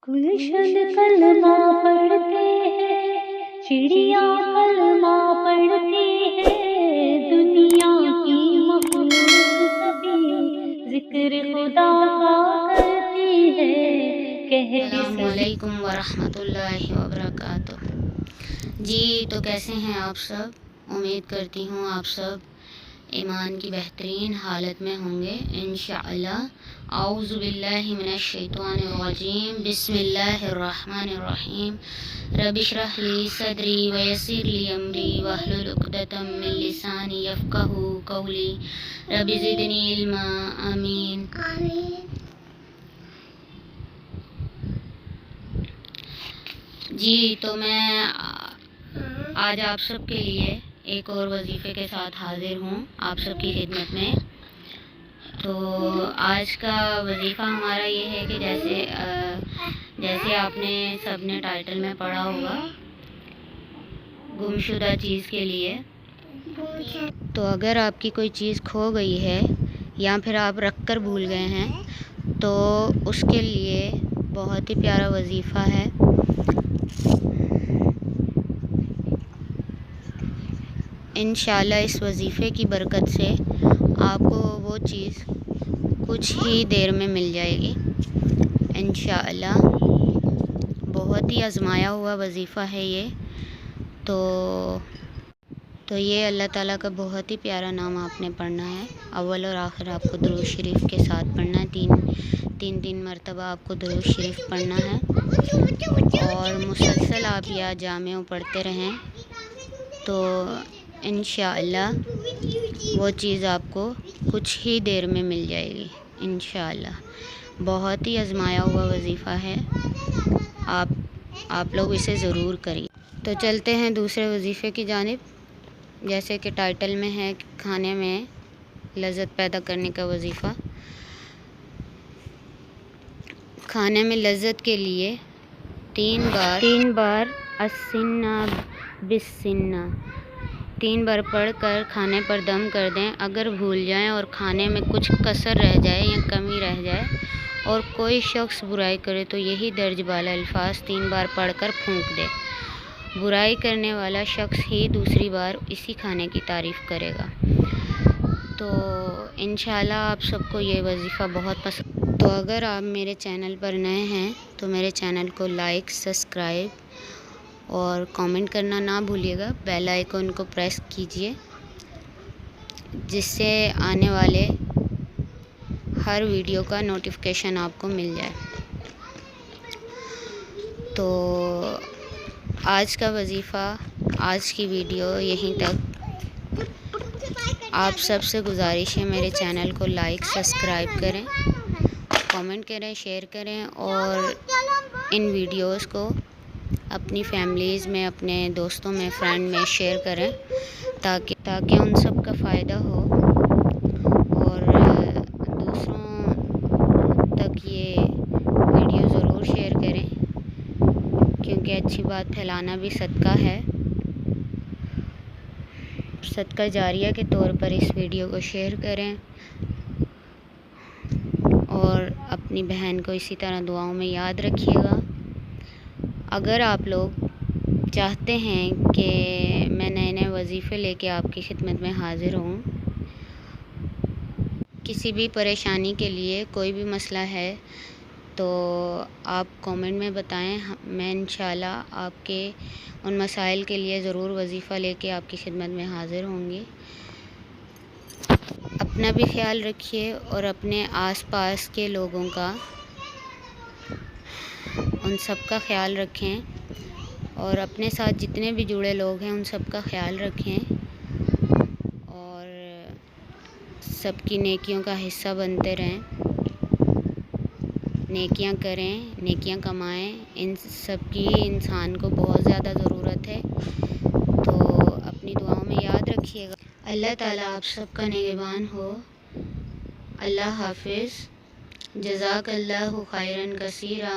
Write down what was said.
گلشن کلمہ پڑھتے ہیں، چڑیا کلمہ پڑھتی ہے، دنیا کی مخلوق سبھی ذکر خدا کا کرتی ہے۔ السلام علیکم ورحمۃ اللہ وبرکاتہ۔ جی تو کیسے ہیں آپ سب؟ امید کرتی ہوں آپ سب ایمان کی بہترین حالت میں ہوں گے انشاءاللہ۔ اعوذ باللہ من الشیطان الرجیم، بسم اللہ الرحمن الرحیم۔ رب اشرح لی صدری ویسر لی امری واحلل عقدۃ من لسانی یفقہوا قولی، رب زدنی علما، آمین۔ جی تو میں آج آپ سب کے لیے ایک اور وظیفے کے ساتھ حاضر ہوں آپ سب کی خدمت میں۔ تو آج کا وظیفہ ہمارا یہ ہے کہ جیسے آپ نے سب نے ٹائٹل میں پڑھا ہوگا، گمشدہ چیز کے لیے۔ تو اگر آپ کی کوئی چیز کھو گئی ہے یا پھر آپ رکھ کر بھول گئے ہیں تو اس کے لیے بہت ہی پیارا وظیفہ ہے۔ انشاءاللہ اس وظیفے کی برکت سے آپ کو وہ چیز کچھ ہی دیر میں مل جائے گی انشاءاللہ۔ بہت ہی آزمایا ہوا وظیفہ ہے یہ۔ تو یہ اللہ تعالیٰ کا بہت ہی پیارا نام آپ نے پڑھنا ہے۔ اول اور آخر آپ کو درود شریف کے ساتھ پڑھنا ہے، تین مرتبہ آپ کو درود شریف پڑھنا ہے، اور مسلسل آپ یا جامع پڑھتے رہیں تو انشاءاللہ وہ چیز آپ کو کچھ ہی دیر میں مل جائے گی انشاءاللہ۔ بہت ہی آزمایا ہوا وظیفہ ہے، آپ لوگ اسے ضرور کریے۔ تو چلتے ہیں دوسرے وظیفے کی جانب۔ جیسے کہ ٹائٹل میں ہے کھانے میں لذت پیدا کرنے کا وظیفہ۔ کھانے میں لذت کے لیے تین بار السنہ بالسنہ 3 بار پڑھ کر کھانے پر دم کر دیں۔ اگر بھول جائیں اور کھانے میں کچھ کسر رہ جائے یا کمی رہ جائے اور کوئی شخص برائی کرے تو یہی درج بالا الفاظ 3 بار پڑھ کر پھونک دے۔ برائی کرنے والا شخص ہی دوسری بار اسی کھانے کی تعریف کرے گا۔ تو انشاءاللہ آپ سب کو یہ وظیفہ بہت پسند۔ تو اگر آپ میرے چینل پر نئے ہیں تو میرے چینل کو لائک، سبسکرائب اور کامنٹ کرنا نہ بھولیے گا۔ بیل آئیکن کو پریس کیجئے جس سے آنے والے ہر ویڈیو کا نوٹیفیکیشن آپ کو مل جائے۔ تو آج کا وظیفہ، آج کی ویڈیو یہیں تک۔ آپ سب سے گزارش ہے میرے چینل کو لائک، سبسکرائب کریں، کامنٹ کریں، شیئر کریں، اور ان ویڈیوز کو اپنی فیملیز میں، اپنے دوستوں میں، فرینڈ میں شیئر کریں تاکہ ان سب کا فائدہ ہو، اور دوسروں تک یہ ویڈیو ضرور شیئر کریں کیونکہ اچھی بات پھیلانا بھی صدقہ ہے۔ صدقہ جاریہ کے طور پر اس ویڈیو کو شیئر کریں اور اپنی بہن کو اسی طرح دعاؤں میں یاد رکھیے گا۔ اگر آپ لوگ چاہتے ہیں کہ میں نئے وظیفے لے کے آپ کی خدمت میں حاضر ہوں، کسی بھی پریشانی کے لیے کوئی بھی مسئلہ ہے تو آپ کامنٹ میں بتائیں، میں انشاءاللہ آپ کے ان مسائل کے لیے ضرور وظیفہ لے کے آپ کی خدمت میں حاضر ہوں گی۔ اپنا بھی خیال رکھیے اور اپنے آس پاس کے لوگوں کا، ان سب کا خیال رکھیں، اور اپنے ساتھ جتنے بھی جڑے لوگ ہیں ان سب کا خیال رکھیں، اور سب کی نیکیوں کا حصہ بنتے رہیں، نیکیاں کریں، نیکیاں کمائیں۔ ان سب کی انسان کو بہت زیادہ ضرورت ہے، تو اپنی دعاؤں میں یاد رکھیے گا۔ اللہ تعالیٰ آپ سب کا نگہبان ہو۔ اللہ حافظ۔ جزاک اللہ خیرا کثیرا۔